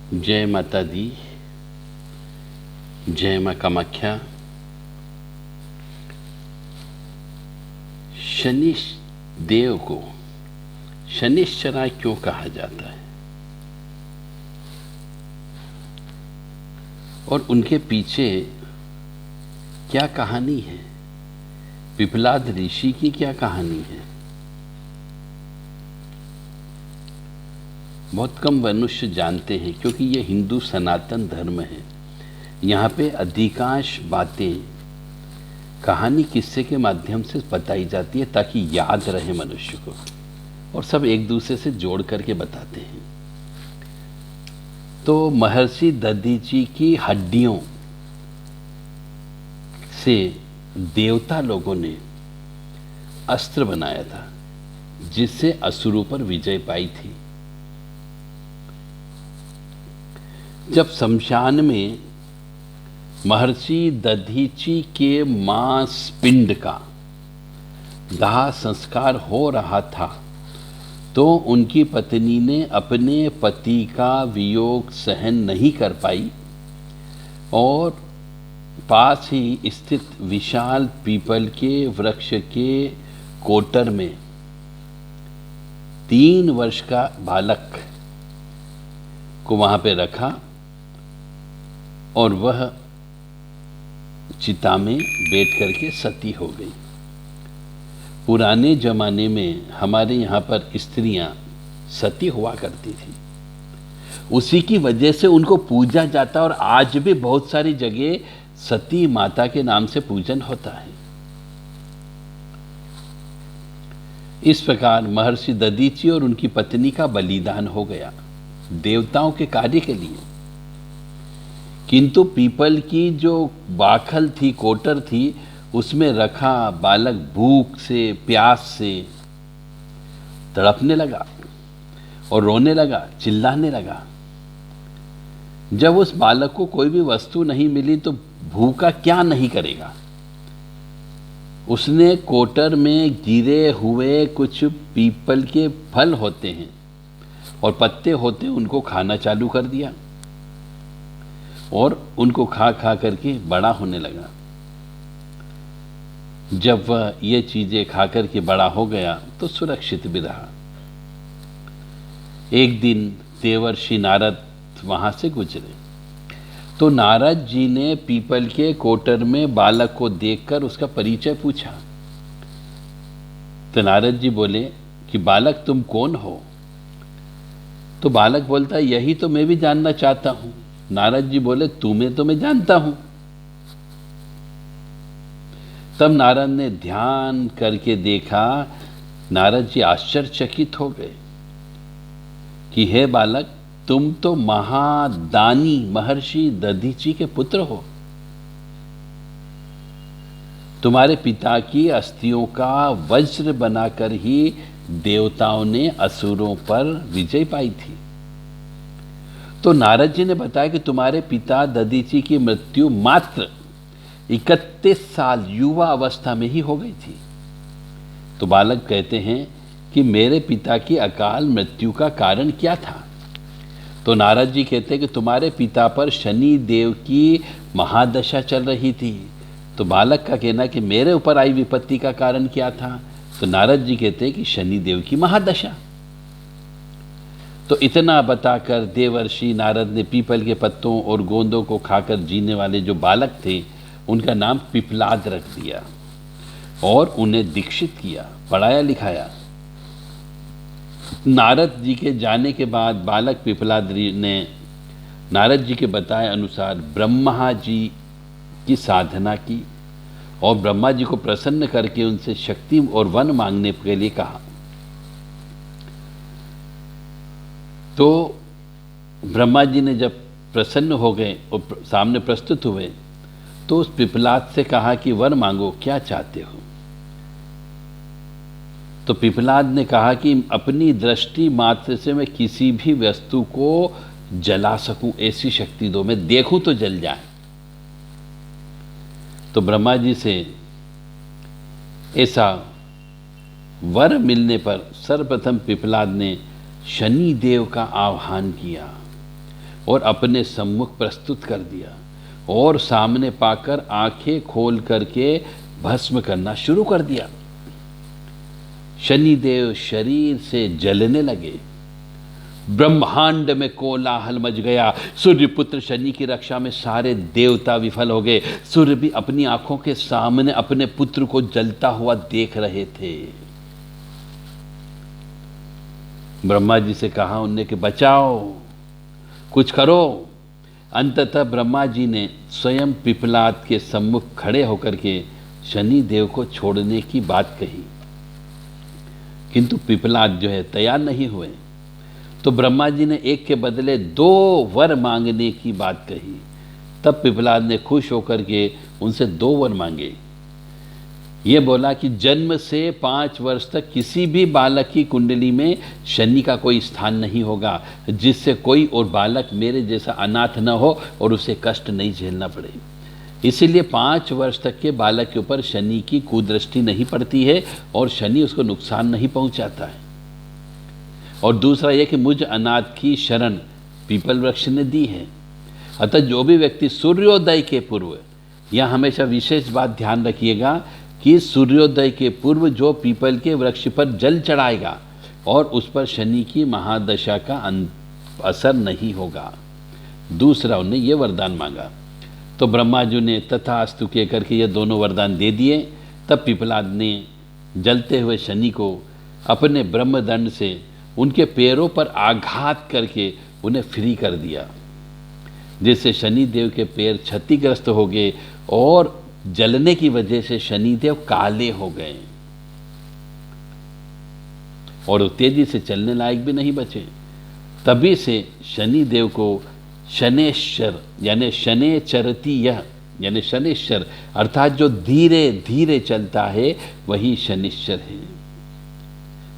जय माता दी। जय माँ कामाख्या। शनि देव को शनिश्चराय क्यों कहा जाता है और उनके पीछे क्या कहानी है? पिपलाद ऋषि की क्या कहानी है? बहुत कम मनुष्य जानते हैं, क्योंकि ये हिंदू सनातन धर्म है। यहाँ पे अधिकांश बातें कहानी किस्से के माध्यम से बताई जाती है ताकि याद रहे मनुष्य को, और सब एक दूसरे से जोड़ करके बताते हैं। तो महर्षि दधीची की हड्डियों से देवता लोगों ने अस्त्र बनाया था, जिससे असुरों पर विजय पाई थी। जब शमशान में महर्षि दधीची के मांस पिंड का दाह संस्कार हो रहा था, तो उनकी पत्नी ने अपने पति का वियोग सहन नहीं कर पाई और पास ही स्थित विशाल पीपल के वृक्ष के कोटर में 3 वर्ष का बालक को वहां पे रखा और वह चिता में बैठ करके सती हो गई। पुराने जमाने में हमारे यहाँ पर स्त्रियां सती हुआ करती थी, उसी की वजह से उनको पूजा जाता, और आज भी बहुत सारी जगह सती माता के नाम से पूजन होता है। इस प्रकार महर्षि दधीची और उनकी पत्नी का बलिदान हो गया देवताओं के कार्य के लिए। किंतु पीपल की जो बाखल थी, कोटर थी, उसमें रखा बालक भूख से प्यास से तड़पने लगा और रोने लगा, चिल्लाने लगा। जब उस बालक को कोई भी वस्तु नहीं मिली तो भूखा क्या नहीं करेगा। उसने कोटर में गिरे हुए कुछ पीपल के फल होते हैं और पत्ते होते हैं, उनको खाना चालू कर दिया और उनको खा खा करके बड़ा होने लगा। जब वह ये चीजें खा करके बड़ा हो गया तो सुरक्षित भी रहा। एक दिन देवर्षि नारद वहां से गुजरे, तो नारद जी ने पीपल के कोटर में बालक को देखकर उसका परिचय पूछा। तो नारद जी बोले कि बालक तुम कौन हो? तो बालक बोलता, यही तो मैं भी जानना चाहता हूं। नारद जी बोले, तुम्हें तो मैं जानता हूं। तब नारद ने ध्यान करके देखा। नारद जी आश्चर्यचकित हो गए कि हे बालक, तुम तो महादानी महर्षि दधीची के पुत्र हो। तुम्हारे पिता की अस्थियों का वज्र बनाकर ही देवताओं ने असुरों पर विजय पाई थी। तो नारद जी ने बताया कि तुम्हारे पिता दधीची की मृत्यु मात्र 31 साल युवा अवस्था में ही हो गई थी। तो बालक कहते हैं कि मेरे पिता की अकाल मृत्यु का कारण क्या था? तो नारद जी कहते हैं कि तुम्हारे पिता पर शनि देव की महादशा चल रही थी। तो बालक का कहना कि मेरे ऊपर आई विपत्ति का कारण क्या था? तो नारद जी कहते हैं कि शनि देव की महादशा। तो इतना बताकर देवर्षि नारद ने पीपल के पत्तों और गोंदों को खाकर जीने वाले जो बालक थे, उनका नाम पिपलाद रख दिया और उन्हें दीक्षित किया, पढ़ाया लिखाया। नारद जी के जाने के बाद बालक पिपलाद ने नारद जी के बताए अनुसार ब्रह्मा जी की साधना की और ब्रह्मा जी को प्रसन्न करके उनसे शक्ति और वन मांगने के लिए कहा। तो ब्रह्मा जी ने जब प्रसन्न हो गए और सामने प्रस्तुत हुए, तो उस पिपलाद से कहा कि वर मांगो, क्या चाहते हो? तो पिपलाद ने कहा कि अपनी दृष्टि मात्र से मैं किसी भी वस्तु को जला सकूं, ऐसी शक्ति दो, मैं देखूं तो जल जाए। तो ब्रह्मा जी से ऐसा वर मिलने पर सर्वप्रथम पिपलाद ने शनि देव का आह्वान किया। और अपने सम्मुख प्रस्तुत कर दिया और सामने पाकर आंखें खोल करके भस्म करना शुरू कर दिया। शनिदेव शरीर से जलने लगे, ब्रह्मांड में कोलाहल मच गया। सूर्यपुत्र शनि की रक्षा में सारे देवता विफल हो गए। सूर्य भी अपनी आंखों के सामने अपने पुत्र को जलता हुआ देख रहे थे। ब्रह्मा जी से कहा उनने कि बचाओ, कुछ करो। अंततः ब्रह्मा जी ने स्वयं पिपलाद के सम्मुख खड़े होकर के शनि देव को छोड़ने की बात कही, किंतु पिपलाद जो है तैयार नहीं हुए। तो ब्रह्मा जी ने एक के बदले 2 वर मांगने की बात कही। तब पिपलाद ने खुश होकर के उनसे 2 वर मांगे। ये बोला कि जन्म से 5 वर्ष तक किसी भी बालक की कुंडली में शनि का कोई स्थान नहीं होगा, जिससे कोई और बालक मेरे जैसा अनाथ न हो और उसे कष्ट नहीं झेलना पड़े। इसीलिए 5 वर्ष तक के बालक के ऊपर शनि की कुदृष्टि नहीं पड़ती है और शनि उसको नुकसान नहीं पहुंचाता है। और दूसरा यह कि मुझ अनाथ की शरण पीपल वृक्ष ने दी है। अतः जो भी व्यक्ति सूर्योदय के पूर्व, यह हमेशा विशेष बात ध्यान रखिएगा कि सूर्योदय के पूर्व जो पीपल के वृक्ष पर जल चढ़ाएगा और उस पर शनि की महादशा का असर नहीं होगा। दूसरा उन्हें यह वरदान मांगा। तो ब्रह्मा जी ने तथास्तु कह करके ये दोनों वरदान दे दिए। तब पिपलाद ने जलते हुए शनि को अपने ब्रह्मदंड से उनके पैरों पर आघात करके उन्हें फ्री कर दिया, जिससे शनिदेव के पैर क्षतिग्रस्त हो गए और जलने की वजह से शनिदेव काले हो गए और वो तेजी से चलने लायक भी नहीं बचे। तभी से शनिदेव को शनेश्वर यानी शनेचरती यह यानी शनेश्वर अर्थात जो धीरे धीरे चलता है वही शनिश्चर है।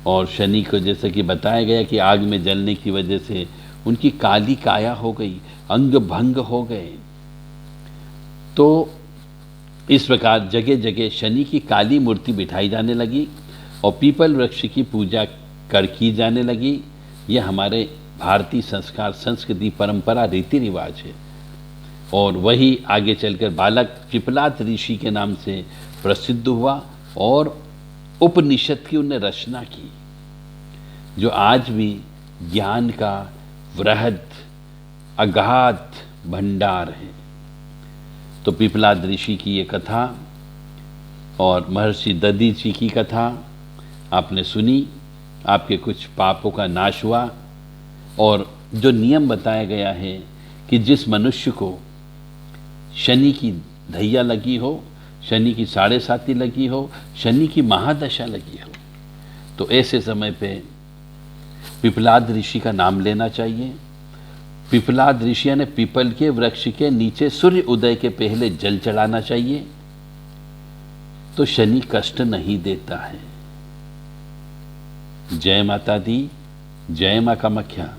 और शनि को जैसे कि बताया गया कि आग में जलने की वजह से उनकी काली काया हो गई, अंग भंग हो गए। तो इस प्रकार जगह जगह शनि की काली मूर्ति बिठाई जाने लगी और पीपल वृक्ष की पूजा की जाने लगी। यह हमारे भारतीय संस्कार, संस्कृति, परंपरा, रीति रिवाज है। और वही आगे चलकर बालक पिपलाद ऋषि के नाम से प्रसिद्ध हुआ और उपनिषद की उन्हें रचना की, जो आज भी ज्ञान का वृहद अगाध भंडार है। तो पिपलाद ऋषि की ये कथा और महर्षि दधीची की कथा आपने सुनी। आपके कुछ पापों का नाश हुआ और जो नियम बताया गया है कि जिस मनुष्य को शनि की धैया लगी हो, शनि की 7.5 लगी हो, शनि की महादशा लगी हो, तो ऐसे समय पे पिपलाद ऋषि का नाम लेना चाहिए। पिपलाद ऋषि ने पीपल के वृक्ष के नीचे सूर्य उदय के पहले जल चढ़ाना चाहिए, तो शनि कष्ट नहीं देता है। जय माता दी, जय मां कामाख्या।